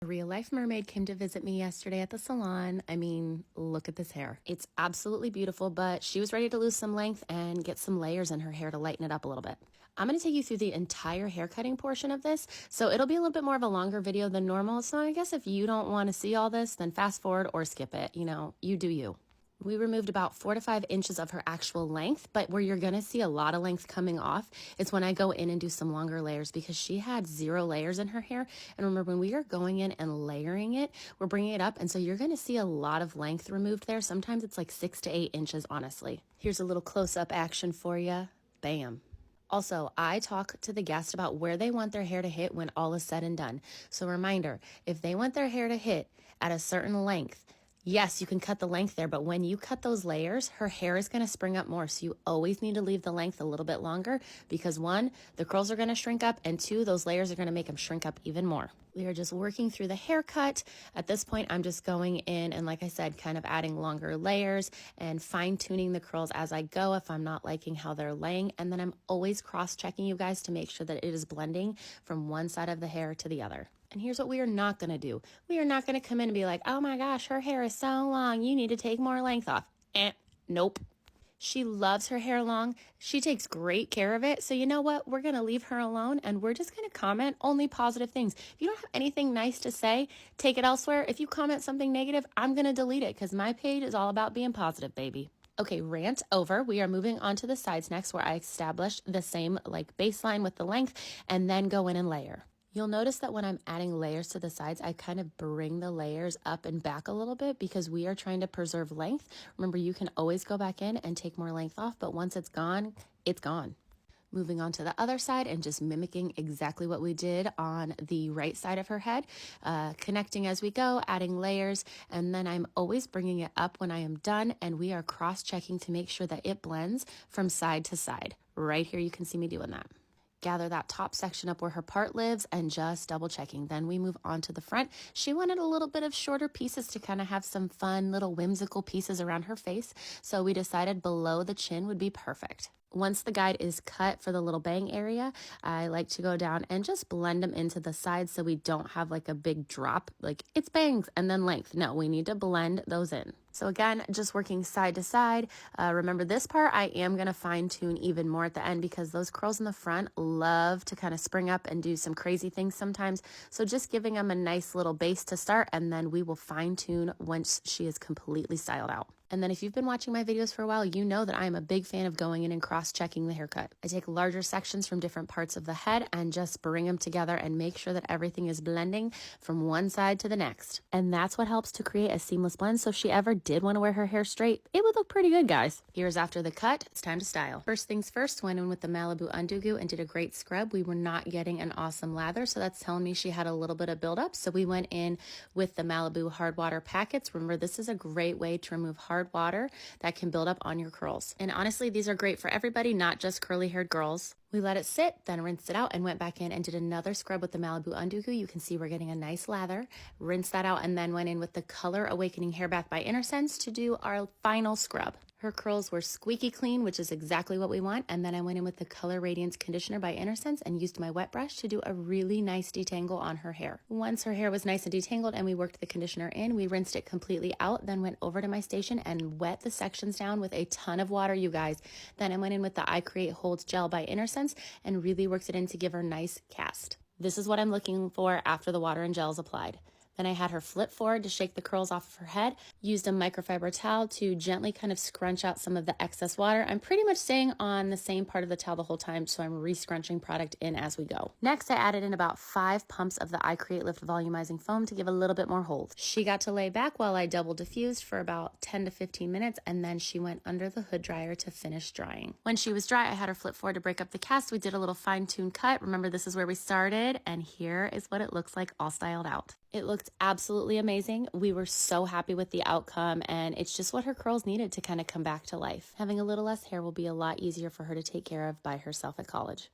A real life mermaid came to visit me yesterday at the salon. I mean, look at this hair. It's absolutely beautiful, but she was ready to lose some length and get some layers in her hair to lighten it up a little bit. I'm going to take you through the entire hair cutting portion of this, so it'll be a little bit more of a longer video than normal. So I guess if you don't want to see all this, then fast forward or skip it. You know, you do you. We removed about 4 to 5 inches of her actual length, but where you're going to see a lot of length coming off is when I go in and do some longer layers, because she had 0 layers in her hair. And remember, when we are going in and layering it, we're bringing it up. And so you're going to see a lot of length removed there. Sometimes it's like 6 to 8 inches, honestly. Here's a little close-up action for you. Bam. Also, I talk to the guest about where they want their hair to hit when all is said and done. So reminder, if they want their hair to hit at a certain length, yes, you can cut the length there, but when you cut those layers, her hair is going to spring up more. So you always need to leave the length a little bit longer because 1, the curls are going to shrink up, and 2, those layers are going to make them shrink up even more. We are just working through the haircut. At this point, I'm just going in and, like I said, kind of adding longer layers and fine-tuning the curls as I go if I'm not liking how they're laying. And then I'm always cross-checking you guys to make sure that it is blending from one side of the hair to the other. And here's what we are not going to do. We are not going to come in and be like, oh my gosh, her hair is so long, you need to take more length off. Nope. She loves her hair long. She takes great care of it. So you know what? We're going to leave her alone, and we're just going to comment only positive things. If you don't have anything nice to say, take it elsewhere. If you comment something negative, I'm going to delete it because my page is all about being positive, baby. Okay, rant over. We are moving on to the sides next, where I established the same like baseline with the length and then go in and layer. You'll notice that when I'm adding layers to the sides, I kind of bring the layers up and back a little bit because we are trying to preserve length. Remember, you can always go back in and take more length off, but once it's gone, it's gone. Moving on to the other side and just mimicking exactly what we did on the right side of her head, connecting as we go, adding layers, and then I'm always bringing it up when I am done, and we are cross-checking to make sure that it blends from side to side. Right here, you can see me doing that. Gather that top section up where her part lives and just double checking. Then we move on to the front. She wanted a little bit of shorter pieces to kind of have some fun little whimsical pieces around her face. So we decided below the chin would be perfect. Once the guide is cut for the little bang area, I like to go down and just blend them into the sides so we don't have like a big drop, like it's bangs and then length. No, we need to blend those in. So again, just working side to side. Remember this part, I am going to fine tune even more at the end because those curls in the front love to kind of spring up and do some crazy things sometimes. So just giving them a nice little base to start, and then we will fine tune once she is completely styled out. And then if you've been watching my videos for a while, you know that I am a big fan of going in and cross-checking the haircut. I take larger sections from different parts of the head and just bring them together and make sure that everything is blending from one side to the next. And that's what helps to create a seamless blend. So if she ever did want to wear her hair straight, it would look pretty good, guys. Here's after the cut. It's time to style. First things first, went in with the Malibu Undugu and did a great scrub. We were not getting an awesome lather, so that's telling me she had a little bit of buildup. So we went in with the Malibu Hard Water Packets. Remember, this is a great way to remove hard water that can build up on your curls. And honestly, these are great for everybody, not just curly haired girls. We let it sit, then rinsed it out and went back in and did another scrub with the Malibu Undugu. You can see we're getting a nice lather. Rinsed that out and then went in with the Color Awakening Hair Bath by Intersense to do our final scrub. Her curls were squeaky clean, which is exactly what we want. And then I went in with the Color Radiance Conditioner by Intersense and used my wet brush to do a really nice detangle on her hair. Once her hair was nice and detangled and we worked the conditioner in, we rinsed it completely out, then went over to my station and wet the sections down with a ton of water, you guys. Then I went in with the I Create Holds Gel by Intersense and really worked it in to give her nice cast. This is what I'm looking for after the water and gel is applied. Then I had her flip forward to shake the curls off of her head, used a microfiber towel to gently kind of scrunch out some of the excess water. I'm pretty much staying on the same part of the towel the whole time, so I'm re-scrunching product in as we go. Next, I added in about 5 pumps of the I Create Lift Volumizing Foam to give a little bit more hold. She got to lay back while I double diffused for about 10 to 15 minutes, and then she went under the hood dryer to finish drying. When she was dry, I had her flip forward to break up the cast. We did a little fine-tuned cut. Remember, this is where we started, and here is what it looks like all styled out. It looked absolutely amazing. We were so happy with the outcome, and it's just what her curls needed to kind of come back to life. Having a little less hair will be a lot easier for her to take care of by herself at college.